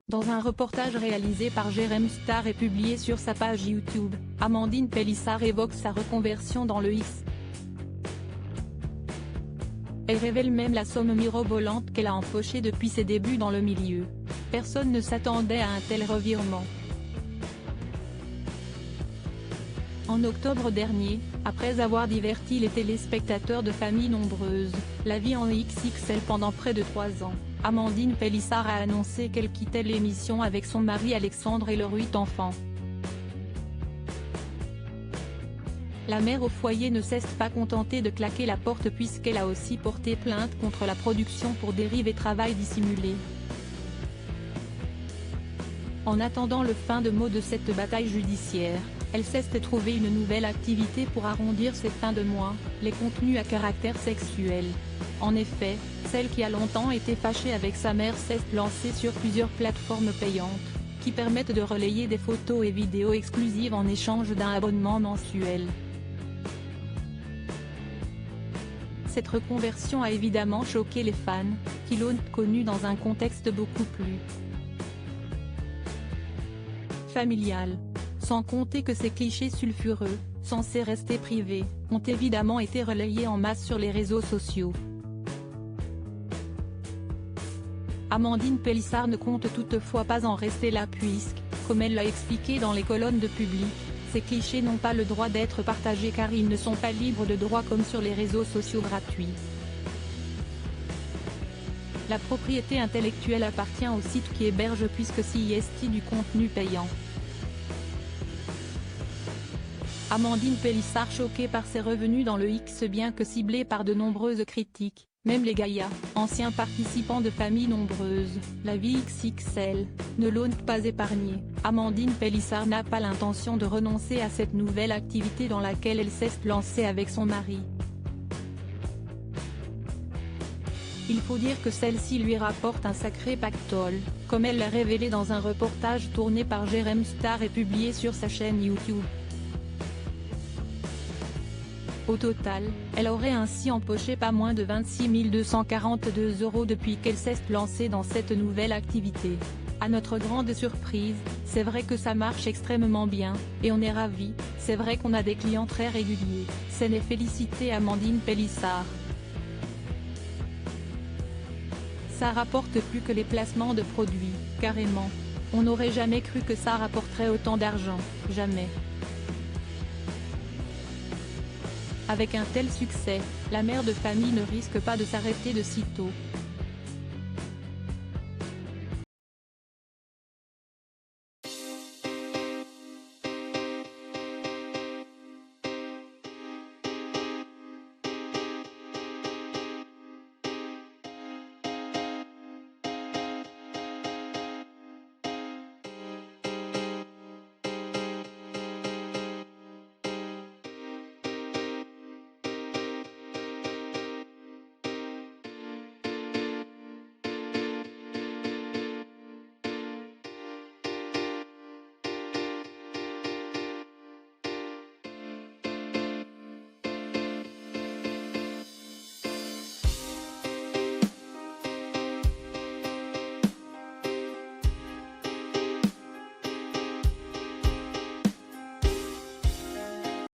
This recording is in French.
Dans un reportage réalisé par Jérém Star et publié sur sa page YouTube, Amandine Pélissard évoque sa reconversion dans le X. Elle révèle même la somme mirobolante qu'elle a empochée depuis ses débuts dans le milieu. Personne ne s'attendait à un tel revirement. En octobre dernier, après avoir diverti les téléspectateurs de familles nombreuses, la vie en XXL pendant près de 3 ans, Amandine Pélissard a annoncé qu'elle quittait l'émission avec son mari Alexandre et leurs 8 enfants. La mère au foyer ne s'est pas contentée de claquer la porte puisqu'elle a aussi porté plainte contre la production pour dérive et travail dissimulé. En attendant le fin de mot de cette bataille judiciaire, elle s'est trouvée une nouvelle activité pour arrondir ses fins de mois, les contenus à caractère sexuel. En effet, celle qui a longtemps été fâchée avec sa mère s'est lancée sur plusieurs plateformes payantes, qui permettent de relayer des photos et vidéos exclusives en échange d'un abonnement mensuel. Cette reconversion a évidemment choqué les fans, qui l'ont connue dans un contexte beaucoup plus familial. Sans compter que ces clichés sulfureux, censés rester privés, ont évidemment été relayés en masse sur les réseaux sociaux. Amandine Pélissard ne compte toutefois pas en rester là puisque, comme elle l'a expliqué dans les colonnes de Public, ces clichés n'ont pas le droit d'être partagés car ils ne sont pas libres de droit comme sur les réseaux sociaux gratuits. La propriété intellectuelle appartient au site qui héberge puisque CIST du contenu payant. Amandine Pélissard choquée par ses revenus dans le X bien que ciblée par de nombreuses critiques, même les Gaïa, anciens participants de familles nombreuses, la vie XXL, ne l'ont pas épargnée. Amandine Pélissard n'a pas l'intention de renoncer à cette nouvelle activité dans laquelle elle s'est lancée avec son mari. Il faut dire que celle-ci lui rapporte un sacré pactole, comme elle l'a révélé dans un reportage tourné par Jérém Star et publié sur sa chaîne YouTube. Au total, elle aurait ainsi empoché pas moins de 26 242 € depuis qu'elle s'est lancée dans cette nouvelle activité. À notre grande surprise, c'est vrai que ça marche extrêmement bien, et on est ravis, c'est vrai qu'on a des clients très réguliers, c'est les féliciter Amandine Pélissard. Ça rapporte plus que les placements de produits, carrément. On n'aurait jamais cru que ça rapporterait autant d'argent, jamais. Avec un tel succès, la mère de famille ne risque pas de s'arrêter de sitôt.